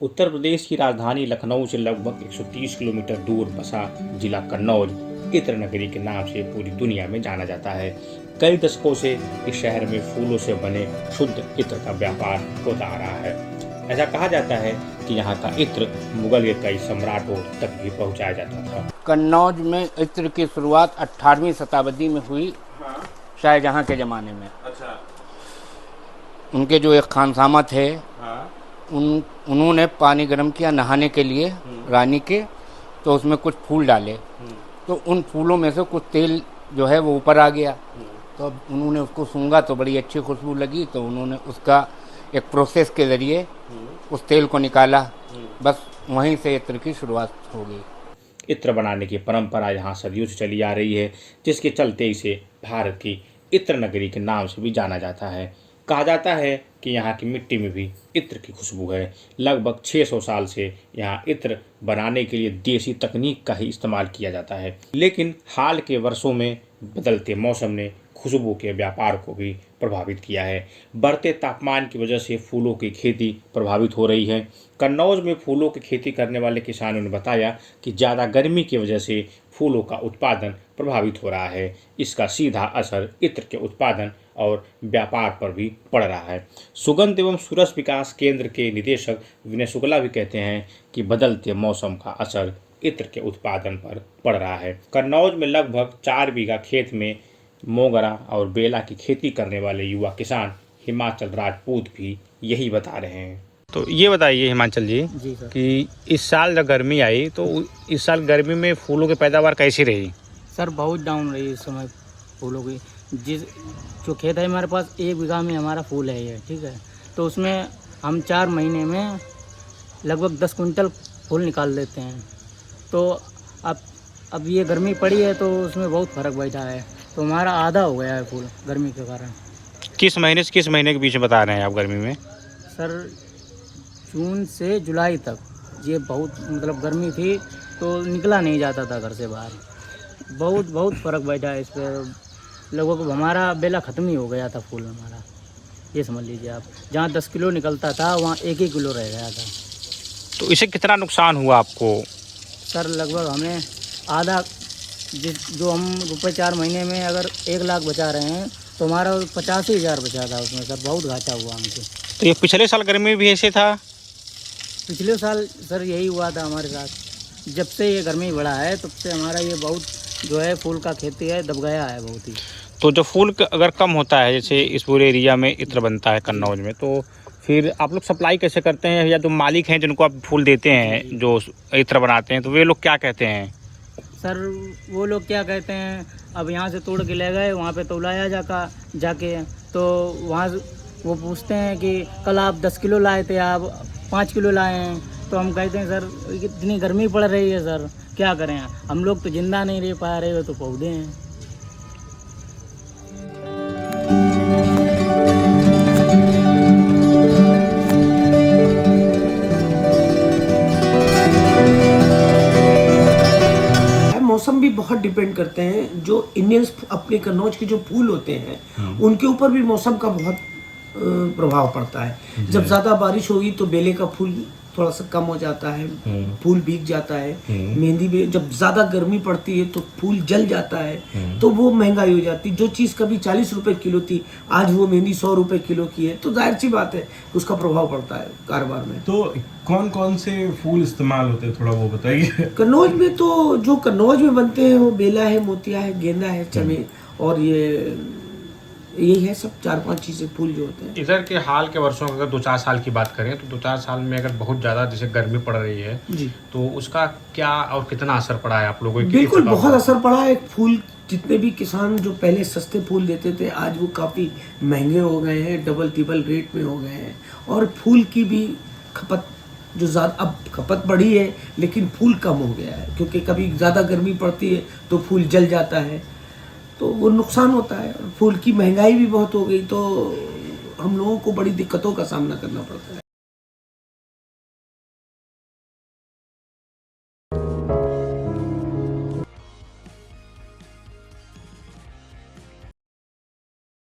उत्तर प्रदेश की राजधानी लखनऊ से लगभग 130 किलोमीटर दूर बसा जिला कन्नौज इत्र नगरी के नाम से पूरी दुनिया में जाना जाता है। कई दशकों से इस शहर में फूलों से बने शुद्ध इत्र का व्यापार होता आ रहा है। ऐसा कहा जाता है कि यहाँ का इत्र मुगल के कई सम्राटों तक भी पहुँचाया जाता था। कन्नौज में इत्र की शुरुआत 18वीं शताब्दी में हुई। शाहजहां के ज़माने में। अच्छा। उनके जो एक खानसामा थे, उन्होंने पानी गर्म किया नहाने के लिए रानी के, तो उसमें कुछ फूल डाले, तो उन फूलों में से कुछ तेल जो है वो ऊपर आ गया। तो अब उन्होंने उसको सूंघा तो बड़ी अच्छी खुशबू लगी, तो उन्होंने उसका एक प्रोसेस के ज़रिए उस तेल को निकाला। बस वहीं से इत्र की शुरुआत हो गई। इत्र बनाने की परंपरा यहाँ सदियों से चली आ रही है, जिसके चलते इसे भारत की इत्र नगरी के नाम से भी जाना जाता है। कहा जाता है कि यहाँ की मिट्टी में भी इत्र की खुशबू है। लगभग 600 साल से यहाँ इत्र बनाने के लिए देसी तकनीक का ही इस्तेमाल किया जाता है, लेकिन हाल के वर्षों में बदलते मौसम ने खुशबू के व्यापार को भी प्रभावित किया है। बढ़ते तापमान की वजह से फूलों की खेती प्रभावित हो रही है। कन्नौज में फूलों की खेती करने वाले किसानों ने बताया कि ज़्यादा गर्मी की वजह से फूलों का उत्पादन प्रभावित हो रहा है। इसका सीधा असर इत्र के उत्पादन और व्यापार पर भी पड़ रहा है। सुगंध एवं सुरस विकास केंद्र के निदेशक विनय शुक्ला भी कहते हैं कि बदलते मौसम का असर इत्र के उत्पादन पर पड़ रहा है। कन्नौज में लगभग 4 बीघा खेत में मोगरा और बेला की खेती करने वाले युवा किसान हिमाचल राजपूत भी यही बता रहे हैं। तो ये बताइए हिमाचल जी कि इस साल जब गर्मी आई तो इस साल गर्मी में फूलों की पैदावार कैसी रही? सर बहुत डाउन रही इस समय फूलों की। जो खेत है हमारे पास 1 बीघा में हमारा फूल है ये, ठीक है, तो उसमें हम 4 महीने में लगभग 10 कुंटल फूल निकाल लेते हैं। तो अब ये गर्मी पड़ी है तो उसमें बहुत फ़र्क बैठा है, तो हमारा आधा हो गया है फूल गर्मी के कारण। किस महीने से किस महीने के बीच में बता रहे हैं आप गर्मी में? सर जून से जुलाई तक ये बहुत मतलब गर्मी थी, तो निकला नहीं जाता था घर से बाहर। बहुत फ़र्क बैठा है इस पर। लगभग हमारा बेला ख़त्म ही हो गया था फूल हमारा, ये समझ लीजिए आप। जहाँ 10 किलो निकलता था वहाँ 1 किलो रह गया था। तो इससे कितना नुकसान हुआ आपको? सर लगभग हमें आधा, जो हम रुपये 4 महीने में अगर 1 लाख बचा रहे हैं तो हमारा 85,000 बचा था उसमें। सर बहुत घाटा हुआ हमको। तो ये पिछले साल गर्मी में भी ऐसे था? पिछले साल सर यही हुआ था हमारे साथ। जब से ये गर्मी बढ़ा है तब से हमारा ये बहुत जो है फूल का खेती है दब गया है बहुत ही। तो जो फूल अगर कम होता है, जैसे इस पूरे एरिया में इत्र बनता है कन्नौज में, तो फिर आप लोग सप्लाई कैसे करते हैं? या जो मालिक हैं जिनको आप फूल देते हैं, जो इत्र बनाते हैं, तो वे लोग क्या कहते हैं? सर वो लोग क्या कहते हैं, अब यहाँ से तोड़ के ले गए, वहाँ पे तौलाया जाके तो वहाँ वो पूछते हैं कि कल आप 10 किलो लाए थे, आप 5 किलो लाए हैं। तो हम कहते हैं सर इतनी गर्मी पड़ रही है सर, क्या करें, हम लोग तो जिंदा नहीं रह पा रहे हो, तो पौधे हैं। मौसम भी बहुत डिपेंड करते हैं। जो इंडियंस अपने कन्नौज के जो फूल होते हैं उनके ऊपर भी मौसम का बहुत प्रभाव पड़ता है। जब ज़्यादा बारिश होगी तो बेले का फूल थोड़ा सा कम हो जाता है, फूल भीग जाता है। मेहंदी भी जब ज़्यादा गर्मी पड़ती है तो फूल जल जाता है, तो वो महंगाई हो जाती है। जो चीज़ कभी 40 रुपए किलो थी, आज वो मेहंदी 100 रुपए किलो की है, तो जाहिर सी बात है उसका प्रभाव पड़ता है कारोबार में। तो कौन कौन से फूल इस्तेमाल होते हैं, थोड़ा वो बताइए। कन्नौज में तो जो कन्नौज में बनते हैं वो बेला है, मोतिया है, गेंदा है, चमेली, और यही है सब 4-5 चीज़ें फूल जो होते हैं। इधर के हाल के वर्षों अगर 2-4 साल की बात करें तो 2-4 साल में अगर बहुत ज़्यादा जैसे गर्मी पड़ रही है जी, तो उसका क्या और कितना असर पड़ा है आप लोगों को? बिल्कुल बहुत असर पड़ा है। फूल जितने भी किसान जो पहले सस्ते फूल देते थे, आज वो काफ़ी महंगे हो गए हैं, डबल ट्रिपल रेट में हो गए हैं। और फूल की भी खपत जो ज़्यादा, अब खपत बढ़ी है लेकिन फूल कम हो गया है, क्योंकि कभी ज़्यादा गर्मी पड़ती है तो फूल जल जाता है, तो वो नुकसान होता है। फूल की महंगाई भी बहुत हो गई, तो हम लोगों को बड़ी दिक्कतों का सामना करना पड़ता है।